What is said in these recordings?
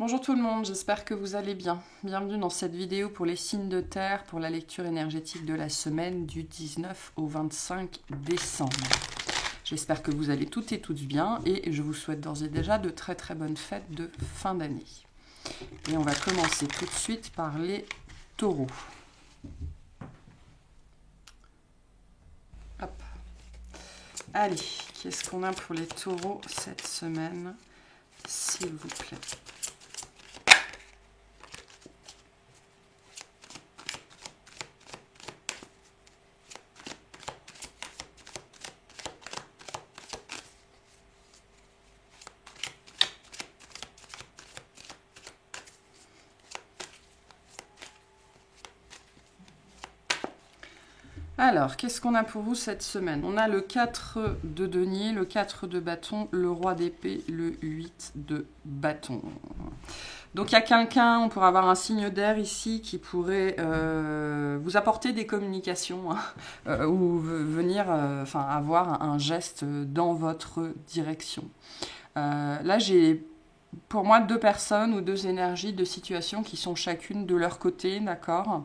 Bonjour tout le monde, j'espère que vous allez bien. Bienvenue dans cette vidéo pour les signes de terre, pour la lecture énergétique de la semaine du 19 au 25 décembre. J'espère que vous allez toutes et tous bien et je vous souhaite d'ores et déjà de très très bonnes fêtes de fin d'année. Et on va commencer tout de suite par les taureaux. Hop. Allez, qu'est-ce qu'on a pour les taureaux cette semaine, s'il vous plaît? Alors, qu'est-ce qu'on a pour vous cette semaine? On a le 4 de denier, le 4 de bâton, le roi d'épée, le 8 de bâton. Donc il y a quelqu'un, on pourrait avoir un signe d'air ici qui pourrait vous apporter des communications ou venir avoir un geste dans votre direction. Là, j'ai pour moi deux personnes ou deux énergies, deux situations qui sont chacune de leur côté, d'accord ?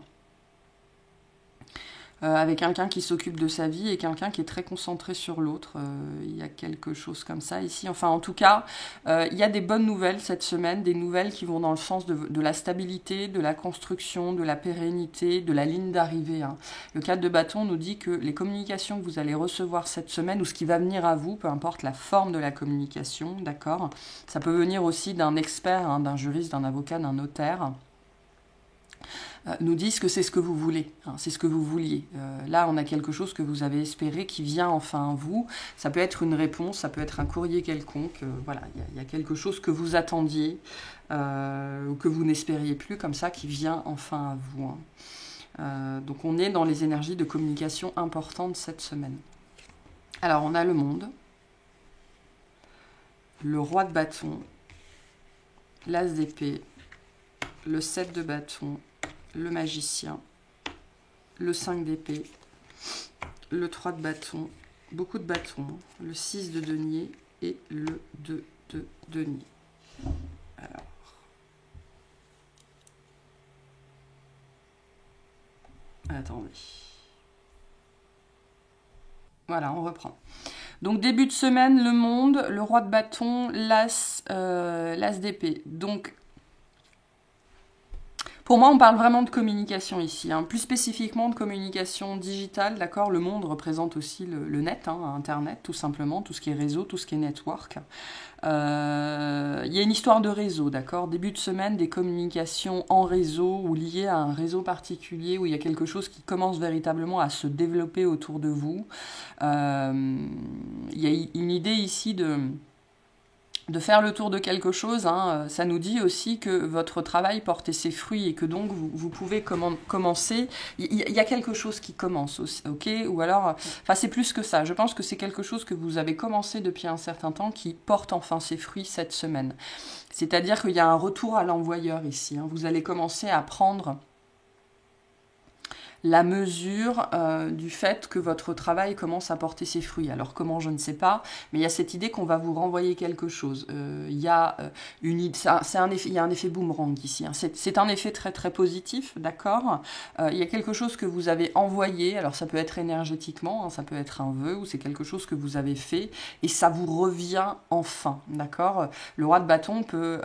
Avec quelqu'un qui s'occupe de sa vie et quelqu'un qui est très concentré sur l'autre. Il y a quelque chose comme ça ici. Enfin, en tout cas, il y a des bonnes nouvelles cette semaine, des nouvelles qui vont dans le sens de la stabilité, de la construction, de la pérennité, de la ligne d'arrivée. Hein. Le 4 de bâton nous dit que les communications que vous allez recevoir cette semaine, ou ce qui va venir à vous, peu importe la forme de la communication, d'accord ? Ça peut venir aussi d'un expert, hein, d'un juriste, d'un avocat, d'un notaire, nous disent que c'est ce que vous voulez, hein, c'est ce que vous vouliez. Là, on a quelque chose que vous avez espéré qui vient enfin à vous. Ça peut être une réponse, ça peut être un courrier quelconque. Voilà, il y a quelque chose que vous attendiez ou que vous n'espériez plus, comme ça, qui vient enfin à vous. Hein. Donc, on est dans les énergies de communication importantes cette semaine. Alors, on a le monde, le roi de bâton, l'as d'épée, le 7 de bâton, le magicien, le 5 d'épée, le 3 de bâton, beaucoup de bâtons, le 6 de denier et le 2 de denier. Alors, attendez. Voilà, on reprend. Donc début de semaine, le monde, le roi de bâton, l'as d'épée. Donc pour moi, on parle vraiment de communication ici, hein. Plus spécifiquement de communication digitale, d'accord. Le monde représente aussi le net, hein, Internet, tout simplement, tout ce qui est réseau, tout ce qui est network. Il y a une histoire de réseau, d'accord. Début de semaine, des communications en réseau ou liées à un réseau particulier où il y a quelque chose qui commence véritablement à se développer autour de vous. Il y a une idée ici de faire le tour de quelque chose, hein. Ça nous dit aussi que votre travail porte ses fruits et que donc vous pouvez commencer. Il y a quelque chose qui commence, aussi, ok. Ou alors, enfin c'est plus que ça. Je pense que c'est quelque chose que vous avez commencé depuis un certain temps qui porte enfin ses fruits cette semaine. C'est-à-dire qu'il y a un retour à l'envoyeur ici. Hein. Vous allez commencer à prendre la mesure du fait que votre travail commence à porter ses fruits. Alors comment, je ne sais pas, mais il y a cette idée qu'on va vous renvoyer quelque chose. Il y a il y a un effet boomerang ici. Hein. C'est un effet très très positif, d'accord. Il y a quelque chose que vous avez envoyé, alors ça peut être énergétiquement, hein, ça peut être un vœu, ou c'est quelque chose que vous avez fait, et ça vous revient enfin, d'accord. Le roi de bâton peut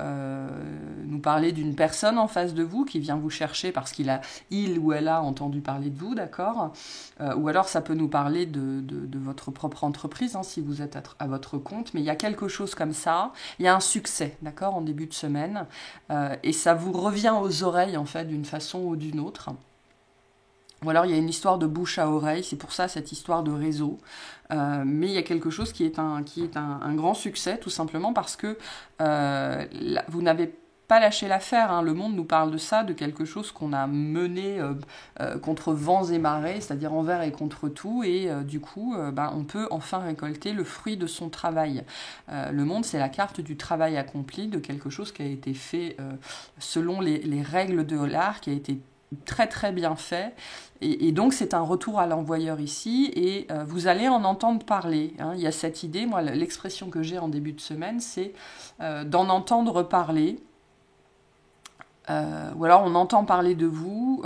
nous parler d'une personne en face de vous qui vient vous chercher parce qu'il ou elle a entendu parler de vous, d'accord, ou alors ça peut nous parler de votre propre entreprise, hein, si vous êtes à votre compte, mais il y a quelque chose comme ça, il y a un succès, d'accord, en début de semaine, et ça vous revient aux oreilles, en fait, d'une façon ou d'une autre. Ou alors il y a une histoire de bouche à oreille, c'est pour ça cette histoire de réseau, mais il y a quelque chose qui est un grand succès, tout simplement parce que vous n'avez pas lâché l'affaire, hein. Le monde nous parle de ça, de quelque chose qu'on a mené contre vents et marées, c'est-à-dire envers et contre tout, et du coup, on peut enfin récolter le fruit de son travail. Le monde, c'est la carte du travail accompli, de quelque chose qui a été fait selon les règles de l'art, qui a été très très bien fait, et donc c'est un retour à l'envoyeur ici, et vous allez en entendre parler, hein. Il y a cette idée, moi l'expression que j'ai en début de semaine, c'est d'en entendre parler, Ou alors on entend parler de vous.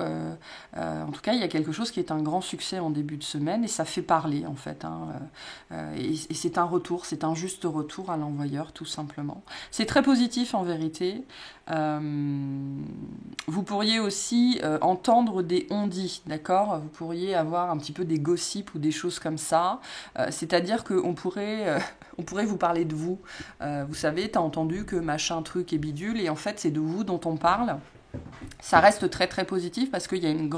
En tout cas, il y a quelque chose qui est un grand succès en début de semaine et ça fait parler en fait. Hein, et c'est un retour, c'est un juste retour à l'envoyeur tout simplement. C'est très positif en vérité. Vous pourriez aussi entendre des on-dit, d'accord? Vous pourriez avoir un petit peu des gossips ou des choses comme ça. C'est-à-dire qu'on pourrait, on pourrait vous parler de vous. Vous savez, t'as entendu que machin truc et bidule, et en fait c'est de vous dont on parle. Ça reste très très positif parce qu'il y a une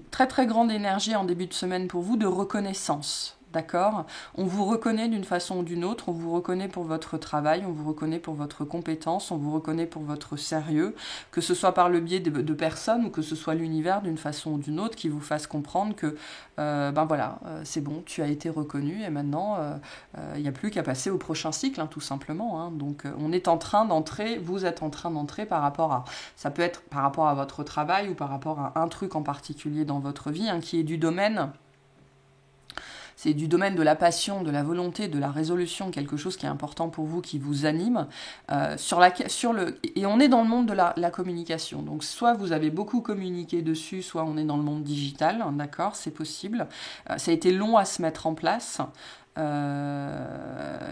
très très grande énergie en début de semaine pour vous de reconnaissance. D'accord? On vous reconnaît d'une façon ou d'une autre, on vous reconnaît pour votre travail, on vous reconnaît pour votre compétence, on vous reconnaît pour votre sérieux, que ce soit par le biais de personnes ou que ce soit l'univers d'une façon ou d'une autre qui vous fasse comprendre que, ben voilà, c'est bon, tu as été reconnu et maintenant, il n'y a plus qu'à passer au prochain cycle, hein, tout simplement. Hein. Donc, on est en train d'entrer, vous êtes en train d'entrer par rapport à, ça peut être par rapport à votre travail ou par rapport à un truc en particulier dans votre vie, hein, qui est du domaine. C'est du domaine de la passion, de la volonté, de la résolution, quelque chose qui est important pour vous, qui vous anime. Et on est dans le monde de la communication. Donc soit vous avez beaucoup communiqué dessus, soit on est dans le monde digital, hein, d'accord, c'est possible. Ça a été long à se mettre en place.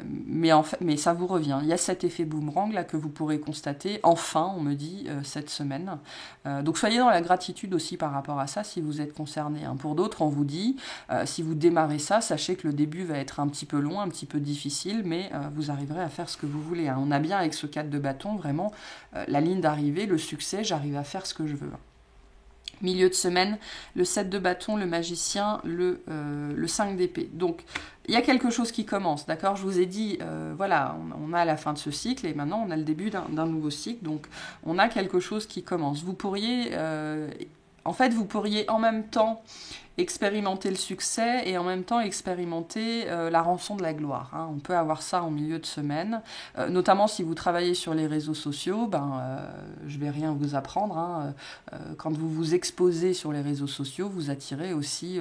Mais en fait, mais ça vous revient. Il y a cet effet boomerang là que vous pourrez constater. Enfin, on me dit cette semaine. Donc soyez dans la gratitude aussi par rapport à ça si vous êtes concerné. Hein. Pour d'autres, on vous dit si vous démarrez ça, sachez que le début va être un petit peu long, un petit peu difficile, mais vous arriverez à faire ce que vous voulez. Hein. On a bien avec ce 4 de bâton vraiment la ligne d'arrivée, le succès. J'arrive à faire ce que je veux. Milieu de semaine, le 7 de bâton, le magicien, le 5 d'épée. Donc, il y a quelque chose qui commence, d'accord? Je vous ai dit, voilà, on a la fin de ce cycle et maintenant on a le début d'un nouveau cycle. Donc, on a quelque chose qui commence. Vous pourriez, en fait, vous pourriez en même temps expérimenter le succès et en même temps expérimenter la rançon de la gloire. Hein. On peut avoir ça en milieu de semaine, notamment si vous travaillez sur les réseaux sociaux. Je vais rien vous apprendre. Hein. Quand vous vous exposez sur les réseaux sociaux, vous attirez aussi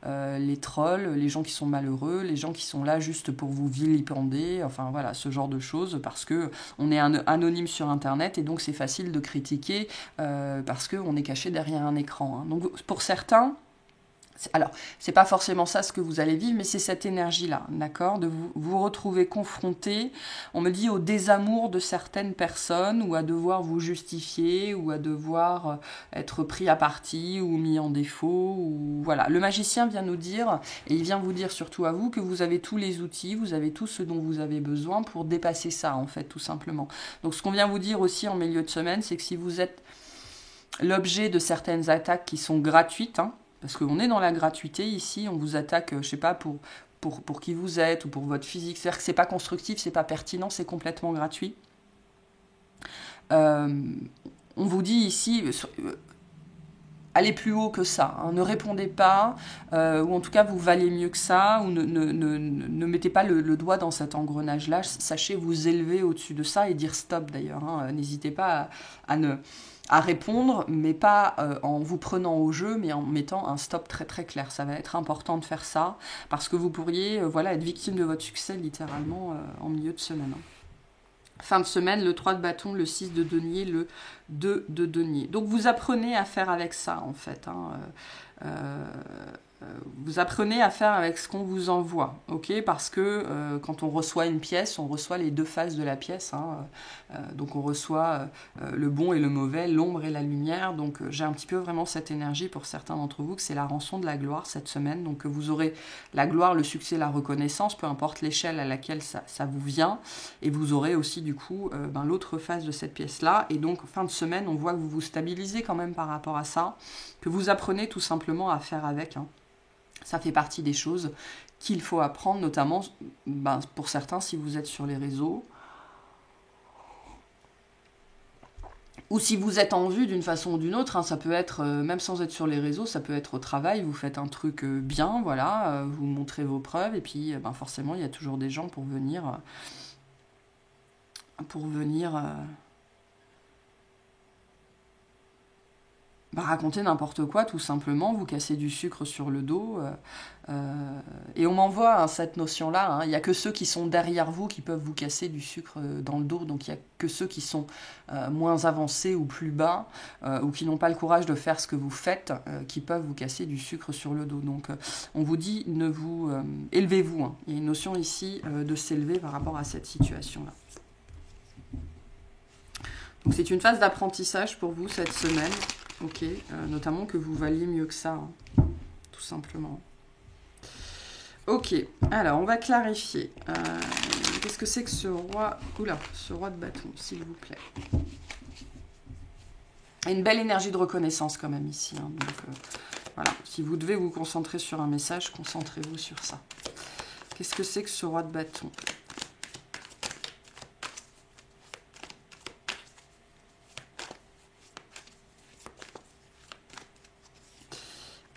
les trolls, les gens qui sont malheureux, les gens qui sont là juste pour vous vilipender. Enfin voilà, ce genre de choses parce que on est anonyme sur Internet et donc c'est facile de critiquer parce qu'on est caché derrière un écran. Hein. Donc pour certains. Alors, c'est pas forcément ça ce que vous allez vivre, mais c'est cette énergie-là, d'accord? De vous retrouver confronté, on me dit, au désamour de certaines personnes, ou à devoir vous justifier, ou à devoir être pris à partie, ou mis en défaut, ou voilà. Le magicien vient nous dire, et il vient vous dire surtout à vous, que vous avez tous les outils, vous avez tout ce dont vous avez besoin pour dépasser ça, en fait, tout simplement. Donc, ce qu'on vient vous dire aussi en milieu de semaine, c'est que si vous êtes l'objet de certaines attaques qui sont gratuites, hein, parce qu'on est dans la gratuité ici, on vous attaque, je sais pas, pour qui vous êtes ou pour votre physique. C'est-à-dire que c'est pas constructif, c'est pas pertinent, c'est complètement gratuit. On vous dit ici, allez plus haut que ça. Hein, ne répondez pas, ou en tout cas vous valez mieux que ça, ou ne mettez pas le doigt dans cet engrenage-là. Sachez vous élever au-dessus de ça et dire stop d'ailleurs. Hein, n'hésitez pas à répondre, mais pas en vous prenant au jeu, mais en mettant un stop très très clair. Ça va être important de faire ça, parce que vous pourriez voilà, être victime de votre succès littéralement en milieu de semaine. Hein. Fin de semaine, le 3 de bâton, le 6 de denier, le 2 de denier. Donc vous apprenez à faire avec ça en fait. Hein. Vous apprenez à faire avec ce qu'on vous envoie, ok? Parce que quand on reçoit une pièce, on reçoit les deux faces de la pièce. Hein. Donc on reçoit le bon et le mauvais, l'ombre et la lumière. Donc j'ai un petit peu vraiment cette énergie pour certains d'entre vous que c'est la rançon de la gloire cette semaine. Donc vous aurez la gloire, le succès, la reconnaissance, peu importe l'échelle à laquelle ça vous vient. Et vous aurez aussi du coup l'autre face de cette pièce-là. Et donc fin de semaine, on voit que vous vous stabilisez quand même par rapport à ça, que vous apprenez tout simplement à faire avec. Hein. Ça fait partie des choses qu'il faut apprendre, notamment pour certains si vous êtes sur les réseaux. Ou si vous êtes en vue d'une façon ou d'une autre, hein, ça peut être, même sans être sur les réseaux, ça peut être au travail, vous faites un truc bien, voilà, vous montrez vos preuves, et puis forcément il y a toujours des gens pour venir raconter n'importe quoi, tout simplement, vous casser du sucre sur le dos. Et on m'envoie cette notion-là. Hein. Il n'y a que ceux qui sont derrière vous qui peuvent vous casser du sucre dans le dos. Donc il n'y a que ceux qui sont moins avancés ou plus bas, ou qui n'ont pas le courage de faire ce que vous faites, qui peuvent vous casser du sucre sur le dos. Donc on vous dit, ne vous élevez-vous. Hein. Il y a une notion ici de s'élever par rapport à cette situation-là. Donc c'est une phase d'apprentissage pour vous cette semaine. Ok, notamment que vous valiez mieux que ça, hein, tout simplement. Ok, alors on va clarifier. Qu'est-ce que c'est que ce roi... Oula, ce roi de bâton, s'il vous plaît. Et une belle énergie de reconnaissance quand même ici. Hein, donc voilà, si vous devez vous concentrer sur un message, concentrez-vous sur ça. Qu'est-ce que c'est que ce roi de bâton ?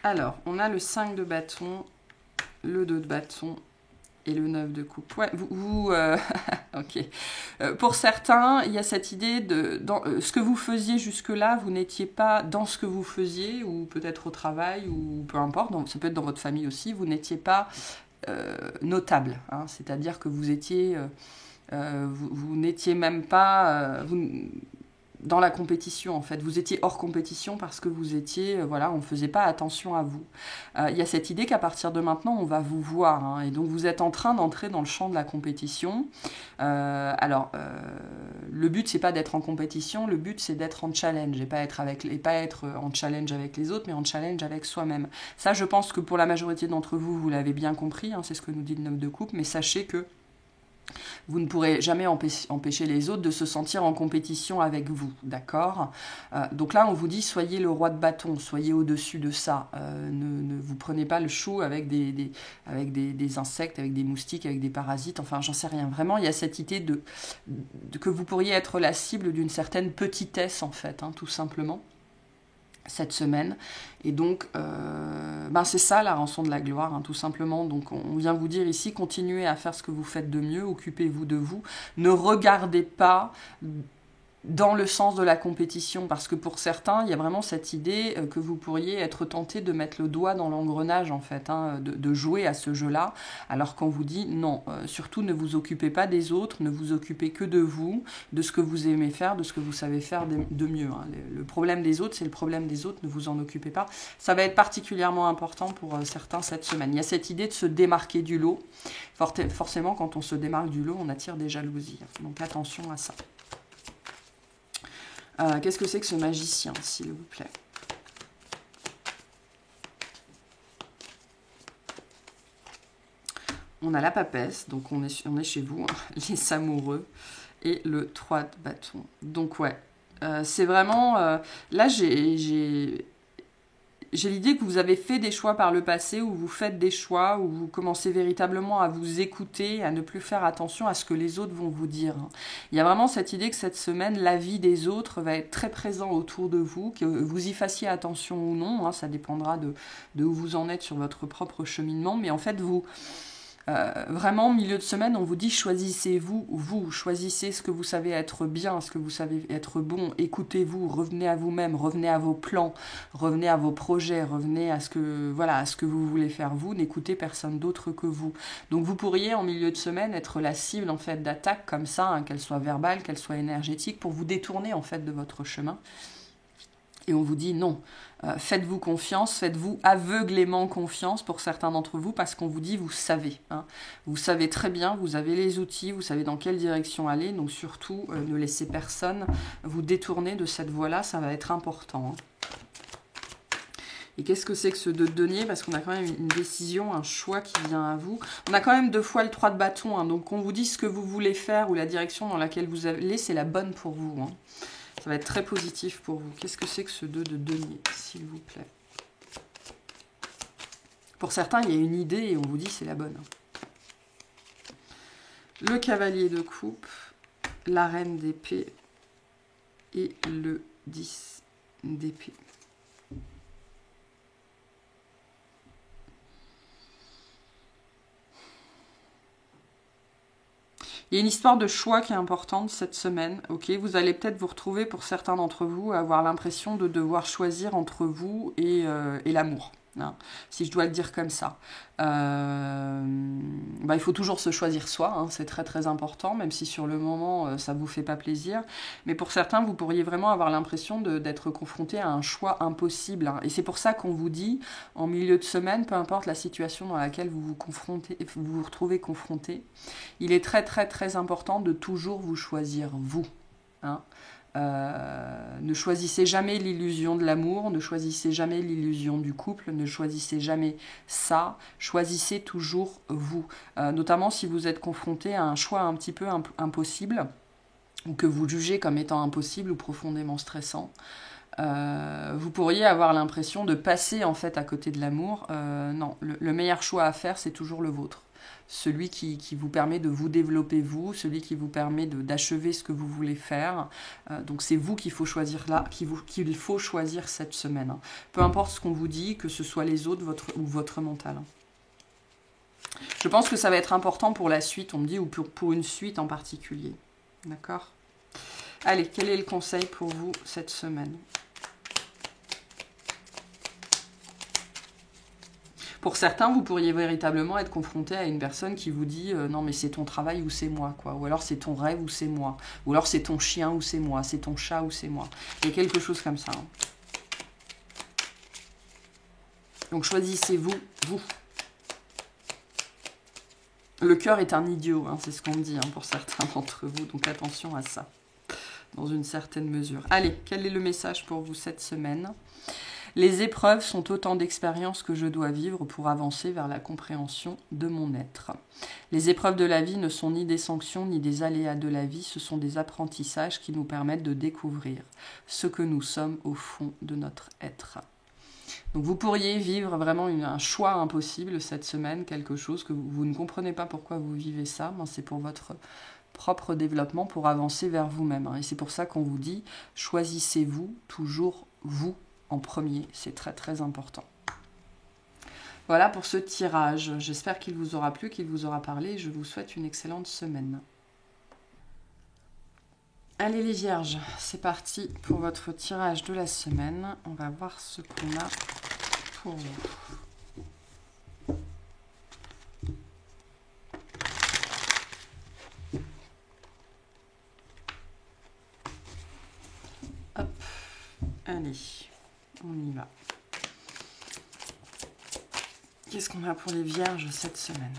Alors, on a le 5 de bâton, le 2 de bâton et le 9 de coupe. Ouais, ok. Pour certains, il y a cette idée de... ce que vous faisiez jusque-là, vous n'étiez pas dans ce que vous faisiez, ou peut-être au travail, ou peu importe, donc, ça peut être dans votre famille aussi, vous n'étiez pas notable. Hein, c'est-à-dire que vous étiez... vous n'étiez même pas... dans la compétition, en fait. Vous étiez hors compétition parce que vous étiez... voilà, on ne faisait pas attention à vous. Il y a cette idée qu'à partir de maintenant, on va vous voir. Hein, et donc, vous êtes en train d'entrer dans le champ de la compétition. Le but, c'est pas d'être en compétition. Le but, c'est d'être en challenge. Et pas être en challenge avec les autres, mais en challenge avec soi-même. Ça, je pense que pour la majorité d'entre vous, vous l'avez bien compris. Hein, c'est ce que nous dit le 9 de coupe. Mais sachez que vous ne pourrez jamais empêcher les autres de se sentir en compétition avec vous, d'accord ? Donc là, on vous dit, soyez le roi de bâton, soyez au-dessus de ça. Ne vous prenez pas le chou avec des insectes, avec des moustiques, avec des parasites, enfin, j'en sais rien. Vraiment, il y a cette idée que vous pourriez être la cible d'une certaine petitesse, en fait, hein, tout simplement, cette semaine. Et donc, c'est ça la rançon de la gloire, hein, tout simplement. Donc, on vient vous dire ici, continuez à faire ce que vous faites de mieux, occupez-vous de vous. Ne regardez pas dans le sens de la compétition, parce que pour certains, il y a vraiment cette idée que vous pourriez être tenté de mettre le doigt dans l'engrenage, en fait, hein, de jouer à ce jeu-là, alors qu'on vous dit non, surtout ne vous occupez pas des autres, ne vous occupez que de vous, de ce que vous aimez faire, de ce que vous savez faire de mieux. Hein. Le problème des autres, c'est le problème des autres, ne vous en occupez pas. Ça va être particulièrement important pour certains cette semaine. Il y a cette idée de se démarquer du lot. Forcément, quand on se démarque du lot, on attire des jalousies. Donc attention à ça. Qu'est-ce que c'est que ce magicien, s'il vous plaît? On a la papesse, donc on est chez vous, hein, les amoureux, et le 3 de bâton. Donc ouais, c'est vraiment... là, j'ai l'idée que vous avez fait des choix par le passé, où vous faites des choix, où vous commencez véritablement à vous écouter, à ne plus faire attention à ce que les autres vont vous dire. Il y a vraiment cette idée que cette semaine, la vie des autres va être très présent autour de vous, que vous y fassiez attention ou non, hein, ça dépendra de où vous en êtes sur votre propre cheminement, mais en fait, vraiment, milieu de semaine, on vous dit choisissez-vous, vous, choisissez ce que vous savez être bien, ce que vous savez être bon, écoutez-vous, revenez à vous-même, revenez à vos plans, revenez à vos projets, revenez à ce que vous voulez faire vous, n'écoutez personne d'autre que vous. Donc vous pourriez en milieu de semaine être la cible en fait d'attaque comme ça, hein, qu'elle soit verbale, qu'elle soit énergétique, pour vous détourner en fait de votre chemin. Et on vous dit non, faites-vous confiance, faites-vous aveuglément confiance pour certains d'entre vous, parce qu'on vous dit vous savez. Hein. Vous savez très bien, vous avez les outils, vous savez dans quelle direction aller, donc surtout ne laissez personne vous détourner de cette voie-là, ça va être important. Hein. Et qu'est-ce que c'est que ce 2 de denier? Parce qu'on a quand même une décision, un choix qui vient à vous. On a quand même 2 fois le 3 de bâton, hein, donc on vous dit ce que vous voulez faire ou la direction dans laquelle vous allez, c'est la bonne pour vous. Hein. Ça va être très positif pour vous. Qu'est-ce que c'est que ce 2 de denier, s'il vous plaît? Pour certains, il y a une idée et on vous dit c'est la bonne. Le cavalier de coupe, la reine d'épée et le 10 d'épée. Il y a une histoire de choix qui est importante cette semaine. Ok, vous allez peut-être vous retrouver, pour certains d'entre vous, à avoir l'impression de devoir choisir entre vous et l'amour. Hein, si je dois le dire comme ça. Il faut toujours se choisir soi, hein, c'est très très important, même si sur le moment ça vous fait pas plaisir. Mais pour certains, vous pourriez vraiment avoir l'impression d'être confronté à un choix impossible. Hein, et c'est pour ça qu'on vous dit, en milieu de semaine, peu importe la situation dans laquelle vous vous retrouvez confronté, il est très très très important de toujours vous choisir vous. Hein. Ne choisissez jamais l'illusion de l'amour, ne choisissez jamais l'illusion du couple, ne choisissez jamais ça, choisissez toujours vous. Notamment si vous êtes confronté à un choix un petit peu impossible, ou que vous jugez comme étant impossible ou profondément stressant. Vous pourriez avoir l'impression de passer en fait à côté de l'amour. Non, le meilleur choix à faire, c'est toujours le vôtre. Celui qui vous permet de vous développer vous, celui qui vous permet d'achever ce que vous voulez faire. Donc c'est vous qu'il faut choisir là, qu'il faut choisir cette semaine. Hein. Peu importe ce qu'on vous dit, que ce soit les autres ou votre mental. Hein. Je pense que ça va être important pour la suite, on me dit, ou pour une suite en particulier. D'accord ? Allez, quel est le conseil pour vous cette semaine ? Pour certains, vous pourriez véritablement être confronté à une personne qui vous dit non mais c'est ton travail ou c'est moi, quoi. Ou alors c'est ton rêve ou c'est moi. Ou alors c'est ton chien ou c'est moi. C'est ton chat ou c'est moi. Il y a quelque chose comme ça. Hein. Donc choisissez-vous, vous. Le cœur est un idiot, hein, c'est ce qu'on me dit hein, pour certains d'entre vous. Donc attention à ça, dans une certaine mesure. Allez, quel est le message pour vous cette semaine ? Les épreuves sont autant d'expériences que je dois vivre pour avancer vers la compréhension de mon être. Les épreuves de la vie ne sont ni des sanctions ni des aléas de la vie, ce sont des apprentissages qui nous permettent de découvrir ce que nous sommes au fond de notre être. Donc vous pourriez vivre vraiment un choix impossible cette semaine, quelque chose que vous ne comprenez pas pourquoi vous vivez ça, ben c'est pour votre propre développement, pour avancer vers vous-même. Et c'est pour ça qu'on vous dit, choisissez-vous toujours vous en premier, c'est très très important. Voilà pour ce tirage. J'espère qu'il vous aura plu, qu'il vous aura parlé. Je vous souhaite une excellente semaine. Allez les vierges, c'est parti pour votre tirage de la semaine. On va voir ce qu'on a pour vous. Hop, allez. On y va. Qu'est-ce qu'on a pour les vierges cette semaine ?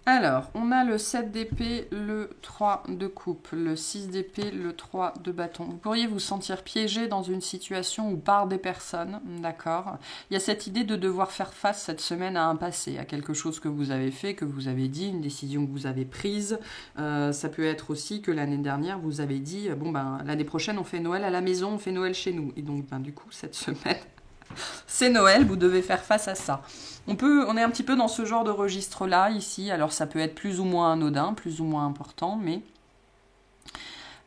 Alors, on a le 7 d'épée, le 3 de coupe, le 6 d'épée, le 3 de bâton. Vous pourriez vous sentir piégé dans une situation ou par des personnes, d'accord ? Il y a cette idée de devoir faire face cette semaine à un passé, à quelque chose que vous avez fait, que vous avez dit, une décision que vous avez prise. Ça peut être aussi que l'année dernière, vous avez dit, bon ben, l'année prochaine, on fait Noël à la maison, on fait Noël chez nous. Et donc, ben, du coup, cette semaine... c'est Noël, vous devez faire face à ça. On est un petit peu dans ce genre de registre-là, ici. Alors, ça peut être plus ou moins anodin, plus ou moins important, mais...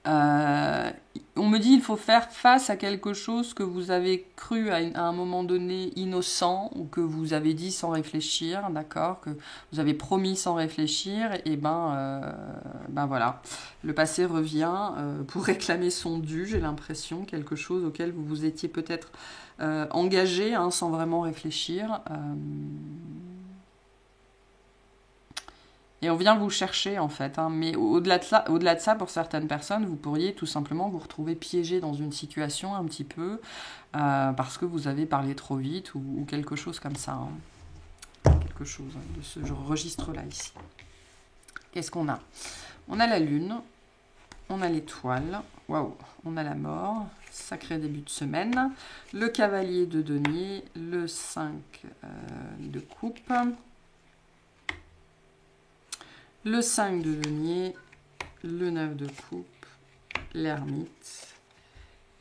on me dit il faut faire face à quelque chose que vous avez cru à un moment donné innocent, ou que vous avez dit sans réfléchir, d'accord, que vous avez promis sans réfléchir, et ben voilà. Le passé revient pour réclamer son dû, j'ai l'impression, quelque chose auquel vous vous étiez peut-être engagé hein, sans vraiment réfléchir. Et on vient vous chercher en fait. Hein. Mais au-delà de ça, pour certaines personnes, vous pourriez tout simplement vous retrouver piégé dans une situation un petit peu parce que vous avez parlé trop vite ou quelque chose comme ça. Hein. Quelque chose hein, de ce registre-là ici. Qu'est-ce qu'on a ? On a la lune, on a l'étoile, waouh, on a la mort, sacré début de semaine, le cavalier de denier, le 5 de coupe, le 5 de denier, le 9 de coupe, l'ermite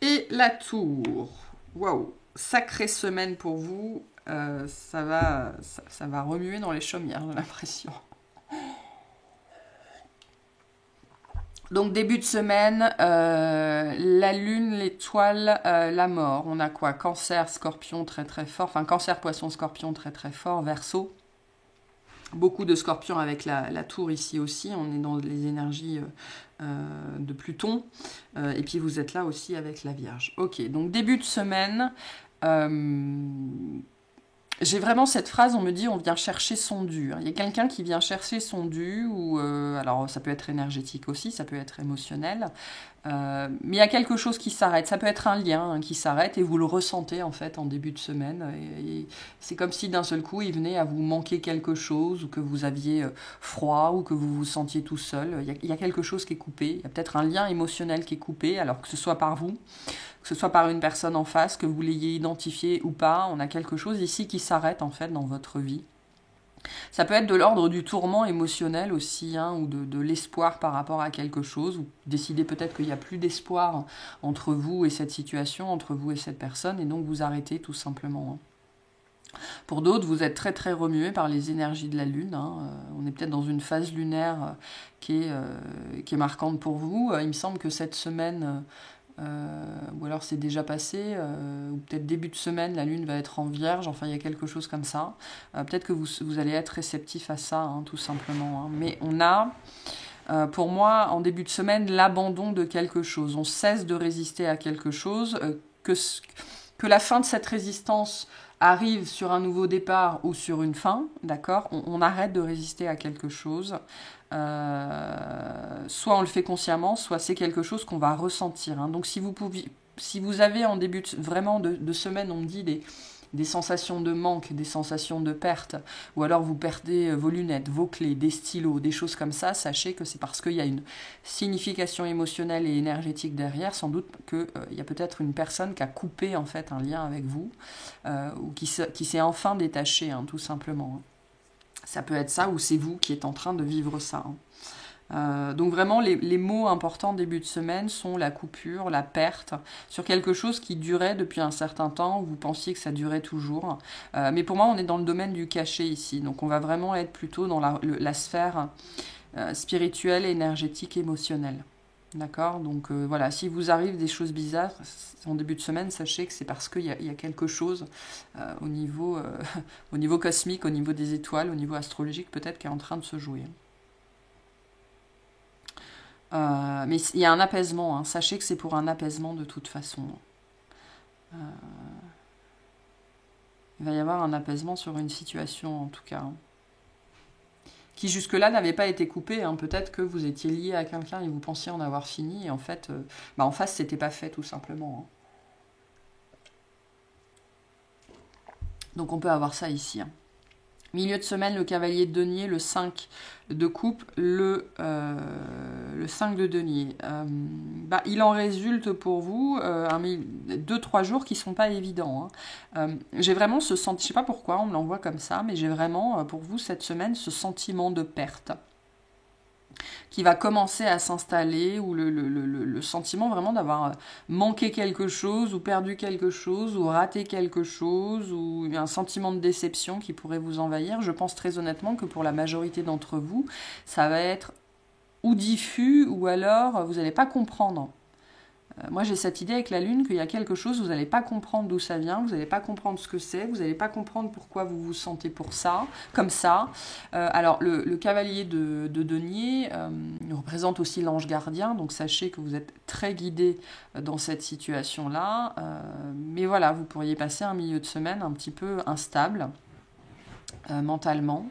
et la tour. Waouh, sacrée semaine pour vous, ça va remuer dans les chaumières, j'ai l'impression. Donc début de semaine, la lune, l'étoile, la mort. On a quoi? Cancer, scorpion très très fort. Enfin cancer, poisson, scorpion très très fort. Verseau. Beaucoup de scorpions avec la tour ici aussi. On est dans les énergies de Pluton. Et puis vous êtes là aussi avec la Vierge. Ok, donc début de semaine. J'ai vraiment cette phrase, on me dit on vient chercher son dû. Il y a quelqu'un qui vient chercher son dû, ou alors ça peut être énergétique aussi, ça peut être émotionnel, mais il y a quelque chose qui s'arrête. Ça peut être un lien qui s'arrête et vous le ressentez en fait en début de semaine. Et c'est comme si d'un seul coup il venait à vous manquer quelque chose, ou que vous aviez froid, ou que vous vous sentiez tout seul. Il y a quelque chose qui est coupé, il y a peut-être un lien émotionnel qui est coupé, alors que ce soit par vous, que ce soit par une personne en face, que vous l'ayez identifié ou pas, on a quelque chose ici qui s'arrête en fait dans votre vie. Ça peut être de l'ordre du tourment émotionnel aussi, hein, ou de l'espoir par rapport à quelque chose, ou décider peut-être qu'il n'y a plus d'espoir entre vous et cette situation, entre vous et cette personne, et donc vous arrêtez tout simplement. Pour d'autres, vous êtes très très remué par les énergies de la Lune. On est peut-être dans une phase lunaire qui est marquante pour vous. Il me semble que cette semaine... ou alors c'est déjà passé, ou peut-être début de semaine, la lune va être en vierge, enfin il y a quelque chose comme ça. Peut-être que vous allez être réceptif à ça, hein, tout simplement. Hein. Mais on a, pour moi, en début de semaine, l'abandon de quelque chose. On cesse de résister à quelque chose, que la fin de cette résistance arrive sur un nouveau départ ou sur une fin, d'accord, on arrête de résister à quelque chose. Soit on le fait consciemment, soit c'est quelque chose qu'on va ressentir. Hein. Donc si vous avez en début vraiment de semaine, on me dit des sensations de manque, des sensations de perte, ou alors vous perdez vos lunettes, vos clés, des stylos, des choses comme ça, sachez que c'est parce qu'il y a une signification émotionnelle et énergétique derrière, sans doute qu'il y a peut-être une personne qui a coupé en fait un lien avec vous, ou qui s'est enfin détaché, hein, tout simplement. Ça peut être ça, ou c'est vous qui êtes en train de vivre ça. Donc vraiment, les mots importants début de semaine sont la coupure, la perte, sur quelque chose qui durait depuis un certain temps, vous pensiez que ça durait toujours. Mais pour moi, on est dans le domaine du caché ici, donc on va vraiment être plutôt dans la sphère spirituelle, énergétique, émotionnelle. D'accord? Donc voilà, si vous arrive des choses bizarres en début de semaine, sachez que c'est parce qu'il y a quelque chose au niveau cosmique, au niveau des étoiles, au niveau astrologique peut-être qui est en train de se jouer. Mais il y a un apaisement, hein. Sachez que c'est pour un apaisement de toute façon. Il va y avoir un apaisement sur une situation en tout cas. Hein. Qui jusque-là n'avait pas été coupée. Hein. Peut-être que vous étiez lié à quelqu'un et vous pensiez en avoir fini, et en fait, en face, c'était pas fait tout simplement. Hein. Donc on peut avoir ça ici. Hein. Milieu de semaine, le cavalier de denier, le 5 de coupe, le 5 de denier. Il en résulte pour vous 2-3 jours qui ne sont pas évidents. Hein. J'ai vraiment ce sentiment, je ne sais pas pourquoi on me l'envoie comme ça, mais j'ai vraiment pour vous cette semaine ce sentiment de perte qui va commencer à s'installer, ou le sentiment vraiment d'avoir manqué quelque chose, ou perdu quelque chose, ou raté quelque chose, ou un sentiment de déception qui pourrait vous envahir. Je pense très honnêtement que pour la majorité d'entre vous, ça va être ou diffus, ou alors vous n'allez pas comprendre. Moi j'ai cette idée avec la Lune qu'il y a quelque chose, vous n'allez pas comprendre d'où ça vient, vous n'allez pas comprendre ce que c'est, vous n'allez pas comprendre pourquoi vous vous sentez pour ça, comme ça. Alors le cavalier de denier représente aussi l'ange gardien, donc sachez que vous êtes très guidé dans cette situation-là. Mais voilà, vous pourriez passer un milieu de semaine un petit peu instable mentalement.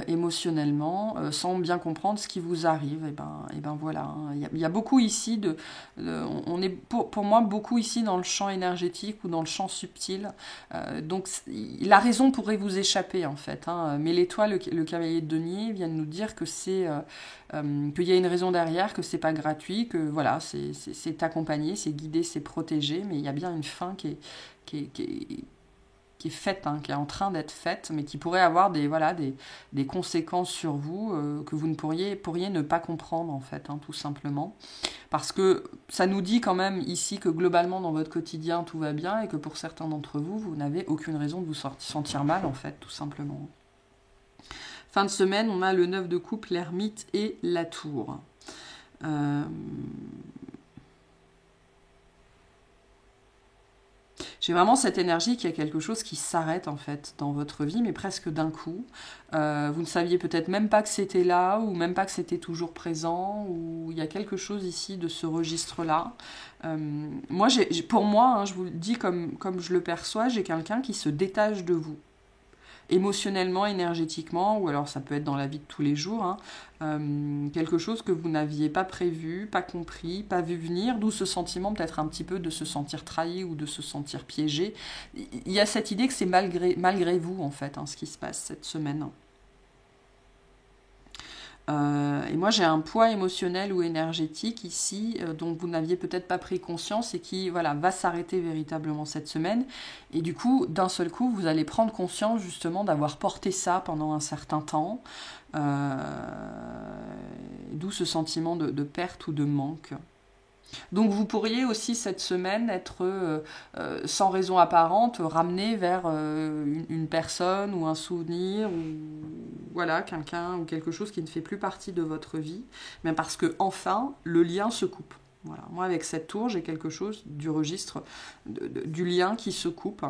Émotionnellement, sans bien comprendre ce qui vous arrive. Et ben voilà, hein. Il y a beaucoup ici on est pour moi beaucoup ici dans le champ énergétique ou dans le champ subtil. Donc la raison pourrait vous échapper en fait. Hein. Mais l'étoile, le cavalier de denier, vient de nous dire que c'est qu'il y a une raison derrière, que c'est pas gratuit, que voilà, c'est accompagné, c'est guidé, c'est protégé, mais il y a bien une fin qui est faite, hein, qui est en train d'être faite, mais qui pourrait avoir des conséquences sur vous que vous ne pourriez ne pas comprendre en fait, hein, tout simplement. Parce que ça nous dit quand même ici que globalement dans votre quotidien tout va bien, et que pour certains d'entre vous, vous n'avez aucune raison de vous sentir mal en fait, tout simplement. Fin de semaine, on a le 9 de coupe, l'ermite et la tour. Euh, J'ai vraiment cette énergie qu'il y a quelque chose qui s'arrête en fait dans votre vie, mais presque d'un coup. Vous ne saviez peut-être même pas que c'était là, ou même pas que c'était toujours présent, ou il y a quelque chose ici de ce registre-là. Moi, pour moi, hein, je vous le dis comme je le perçois, j'ai quelqu'un qui se détache de vous émotionnellement, énergétiquement, ou alors ça peut être dans la vie de tous les jours, hein, quelque chose que vous n'aviez pas prévu, pas compris, pas vu venir, d'où ce sentiment peut-être un petit peu de se sentir trahi ou de se sentir piégé. Il y a cette idée que c'est malgré vous, en fait, hein, ce qui se passe cette semaine. Et moi, j'ai un poids émotionnel ou énergétique ici dont vous n'aviez peut-être pas pris conscience et qui voilà, va s'arrêter véritablement cette semaine. Et du coup, d'un seul coup, vous allez prendre conscience justement d'avoir porté ça pendant un certain temps. D'où ce sentiment de perte ou de manque. Donc vous pourriez aussi cette semaine être sans raison apparente ramené vers une personne ou un souvenir ou voilà quelqu'un ou quelque chose qui ne fait plus partie de votre vie, mais parce que enfin le lien se coupe. Voilà. Moi avec cette tour j'ai quelque chose du registre du lien qui se coupe,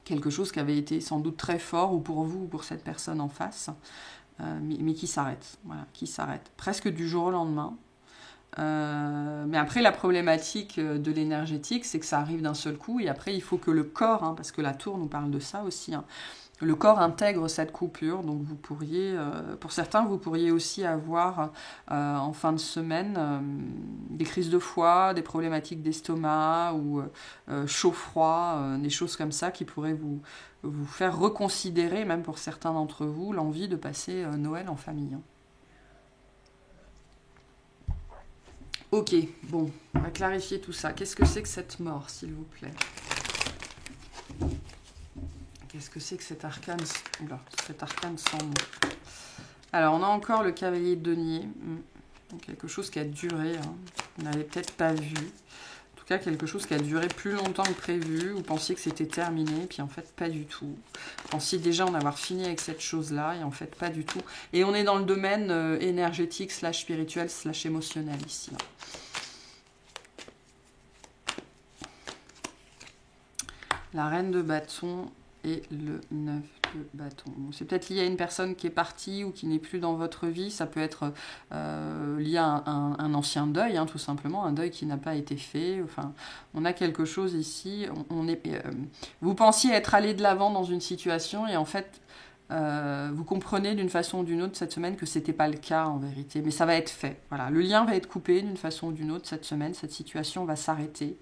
quelque chose qui avait été sans doute très fort ou pour vous ou pour cette personne en face, mais qui s'arrête, voilà, qui s'arrête presque du jour au lendemain. Mais après la problématique de l'énergétique c'est que ça arrive d'un seul coup et après il faut que le corps, hein, parce que la tour nous parle de ça aussi, hein, le corps intègre cette coupure. Donc vous pourriez, pour certains vous pourriez aussi avoir en fin de semaine des crises de foie, des problématiques d'estomac ou chaud-froid, des choses comme ça qui pourraient vous faire reconsidérer, même pour certains d'entre vous, l'envie de passer Noël en famille, hein. Ok, bon, on va clarifier tout ça. Qu'est-ce que c'est que cette mort, s'il vous plaît? Qu'est-ce que c'est que cet arcane, oula, cet arcane sans nom? Alors, on a encore le cavalier de denier. Quelque chose qui a duré, hein. Vous n'avez peut-être pas vu. En tout cas, quelque chose qui a duré plus longtemps que prévu. Vous pensiez que c'était terminé, puis en fait, pas du tout. Vous pensiez déjà en avoir fini avec cette chose-là, et en fait, pas du tout. Et on est dans le domaine énergétique, / spirituel, / émotionnel ici, là. La reine de bâton et le 9 de bâton. Bon, c'est peut-être lié à une personne qui est partie ou qui n'est plus dans votre vie. Ça peut être lié à un ancien deuil, hein, tout simplement, un deuil qui n'a pas été fait. Enfin, on a quelque chose ici. Vous pensiez être allé de l'avant dans une situation et en fait, vous comprenez d'une façon ou d'une autre cette semaine que c'était pas le cas en vérité, mais ça va être fait. Voilà, le lien va être coupé d'une façon ou d'une autre cette semaine. Cette situation va s'arrêter.